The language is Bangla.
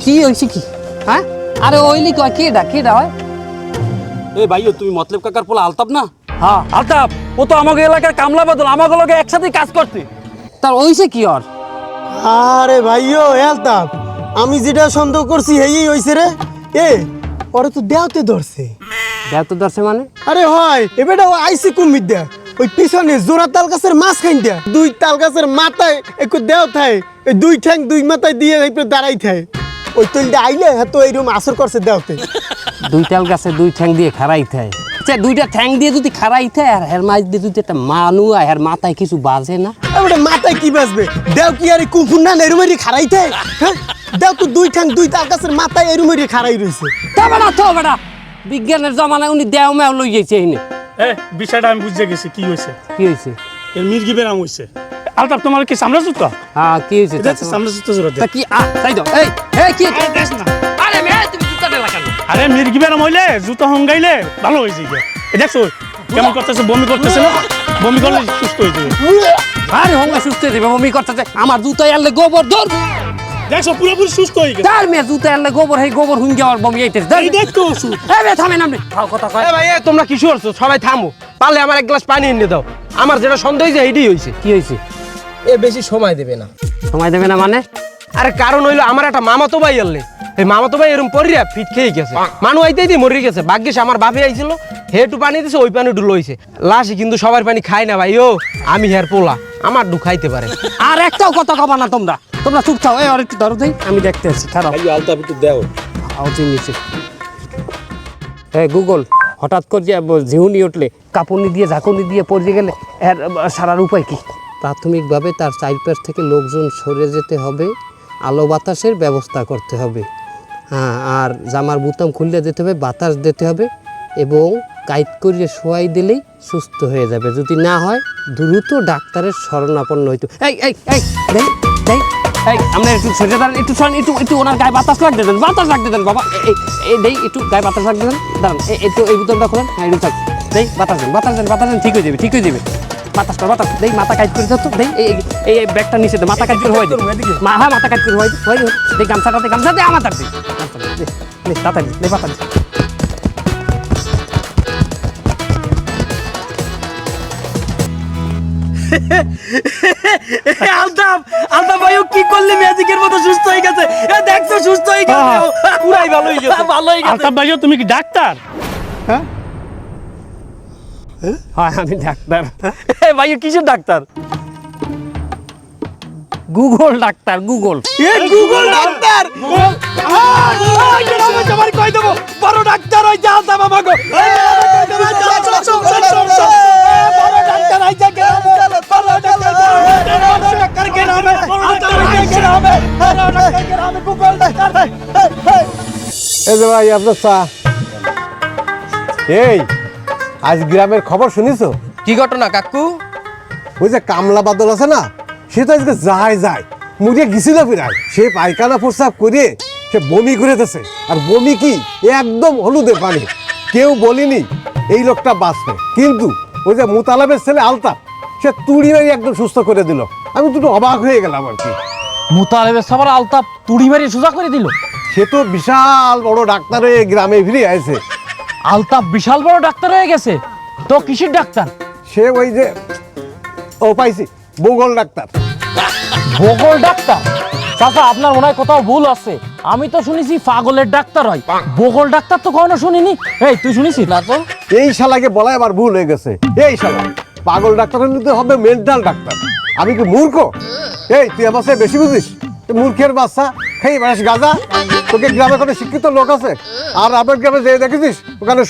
কি হয়েছে কি? হ্যাঁ, আরে ওইলি কয় কেডা হয়? এ ভাইও তুমি মতলব কাকার পোলা আলতাপ না? হ্যাঁ, আলতাপ ও তো আমাকে এলাকার কামলা বদল আমাকে লগে একসাথে কাজ করতে। তার ওইছে কি ওর? আরে ভাইও আলতাপ, আমি যেটা সন্দেহ করছি এই হইছে রে। এ ওরে তো দেওতে ধরছে। দেওতে ধরছে মানে? আরে হয় এবেটা আইসি কুমির দেয়া ওই পিছনে জোড়া তাল গাছের মাছ খাইন দেয়া দুই তাল গাছের মাথায় একটু দেও থায় এই দুই ঠ্যাং দুই মাথায় দিয়ে দাঁড়াই থায় ওই তৈলটা আইলে হ্যাঁ তো এইরকম আসর করছে দেওতে। দুই তাল গাছে দুই ঠ্যাং দিয়ে খাড়াই থায়। আচ্ছা, দুইটা ঠ্যাং দিয়ে যদি খাড়াই থায় আর হের মাছ দিয়ে যদি একটা মানু আয় হের মাথায় কিছু বাজে না? ওটা মাথায় কি বাজবে? দেও কি আর কুফুর না এরুমেরি খাড়াই থায়? হ্যাঁ, দেও তো দুই ঠ্যাং দুই তাল গাছের মাথায় এরুমেরি খাড়াই রয়েছে। তো বেটা বিজ্ঞানের জমানায় উনি দেও মেও লই যাইছে এনে। বিষয়টা আমি বুঝে গেছি কি হয়েছে। কি হয়েছে? এর মির্গি বেরাম হয়েছে। আলতাপ তোমার কি সামনে জুতো? হ্যাঁ, কি হয়েছে? সামনে জুতো জোরে দে। তা কি তাই দাও। এই কি দেখ না। আরে মে তুমি জুতাটা লাগানো। আরে মির্গি বেরাম হইলে জুতো হঙ্গাইলে ভালো হয়ে যাবে। দেখছো কেমন করতেছে, বমি করতেছে না? বমি করলে সুস্থ হয়ে যাবে। আরে হঙ্গা সুস্থ হয়ে যাবে, বমি করতেছে। আমার জুতো এলে গোবর ধর। দেখছো পুরোপুরি সুস্থ হয়ে গেছে। তার মে জুতো এলে গোবর হেই গোবর হুঙ্গি আর বমি আইতেছে। এই দেখতো ওষুধ। এ থামেন আপনি। কথা কয়। এ ভাই তোমরা কি করছো? সবাই থামো, পারলে আমার এক গ্লাস পানি এনে দাও। আমার যেটা সন্দেহ হয়েছে এইটাই হয়েছে। কি হয়েছে? এ বেশি সময় দেবে না। সময় দেবে না মানে? আরে কারণ হইলো আমার একটা মামাতো ভাই আনলে, এই মামাতো ভাই এরকম পরিয়া ফিট খেয়ে গেছে, মানু আইতেই দিয়ে মরে গেছে। ভাগ্যিস আমার বাপে আইছিল, হে একটু পানি দিছে, ওই পানি ডুলো হয়েছে। লাশি কিন্তু সবার পানি খায় না ভাই। ও আমি হের পোলা, আমার ডু খাইতে পারে। আর একটাও কথা কবা না তোমরা। তোমরা চুপ থাও। এই আর একটু ধরো দেই, আমি দেখতে আছি। খারাপ ভাইও আলতাপ একটু দাও। আওয়াজ নিচে। গুগল, হঠাৎ করে ঝিউনি উঠলে কাপুনি দিয়ে ঝাঁকুনি দিয়ে পড়ে গেলে এর সারার উপায় কি? প্রাথমিকভাবে তার চারপাশ থেকে লোকজন সরে যেতে হবে, আলো বাতাসের ব্যবস্থা করতে হবে। হ্যাঁ, আর জামার বোতাম খুললে যেতে হবে, বাতাস দিতে হবে এবং কাইট করিয়ে শোয়াই দিলেই সুস্থ হয়ে যাবে। যদি না হয় দ্রুত ডাক্তারের শরণাপন্ন হইতো। আমরা একটু সরে দাঁড়ান, একটু ওনার গায়ে বাতাস লাগতে দেন, বাবা। এই একটু গায়ে বাতাস লাগতে দেন, দাঁড়ান। একটু এই বোতলটা খোলেন। হ্যাঁ, একটু থাক। বাতাস দেন, ঠিক হয়ে যাবে। বাতাস দেই, মাথা কাজ করে দাও তো। এই ব্যাগটা নিচে দে, মাথা কাজ করে হয়ে যাবে। হ্যাঁ, মাথা কাজ করে হয়ে যাবে। গামছা দে আমার তাড়াতাড়ি বাতাস দে। আলতাপ ভাই কি করলে ম্যাজিকের মতো সুস্থ হয়ে গেছে। দেখছো সুস্থ হয়ে গেছে, পুরাই ভালো হয়ে গেছে। আলতাপ ভাইও তুমি কি ডাক্তার? হ্যাঁ, আমি ডাক্তার। ভাই কিসের doctor? Google doctor. Google doctor কই দেবো বড় ডাক্তার হই যা আলতাপ আমাগো। এই যে ভাই আপনার চা। এই আজ গ্রামের খবর শুনিছো? কি ঘটনা কাকু? ওই যে কামলা বাদল আছে না, সে তো আজকে যায় মুড়িয়ে গেছিল প্রায়। সে পায়খানা প্রস্রাব করে সে বমি করে দিয়েছে। আর বমি কি একদম হলুদে পানি। কেউ বলিনি এই লোকটা বাঁচবে, কিন্তু ওই যে মুতালাবের ছেলে আলতাপ সে তুড়ি মেরে একদম সুস্থ করে দিল। আমি দুটো অবাক হয়ে গেলাম আর কি। মুতালেবের সবার আলতাপ তুড়ি মারি সোজা করে দিল? সে তো বিশাল বড় ডাক্তার হয়ে গ্রামে ফিরে আসে। আলতাপ বিশাল বড় ডাক্তার হয়ে গেছে? তো কিসের ডাক্তার? সে ওই যে পাইছি ভূগোল ডাক্তার। ভূগোল ডাক্তার? চাচা আপনার মনে হয় কোথাও ভুল আছে। আমি তো শুনেছি পাগলের ডাক্তার হয়, ভূগোল ডাক্তার তো কখনো শুনিনি। এই তুই শুনিস না তো? এই শালাকে বলা আবার ভুল হয়ে গেছে। এই শালা পাগল ডাক্তার নিতে হবে মেন্টাল ডাক্তার। আমি কি মূর্খ? এই তুই আমার সাথে বেশি বুঝিস? মূর্খের বাচ্চা। খেয়ে বেড়াস গাঁজা। তোকে গ্রামে কোনো শিক্ষিত লোক আছে? আর আমার গ্রামে যে দেখেছিস ওখানে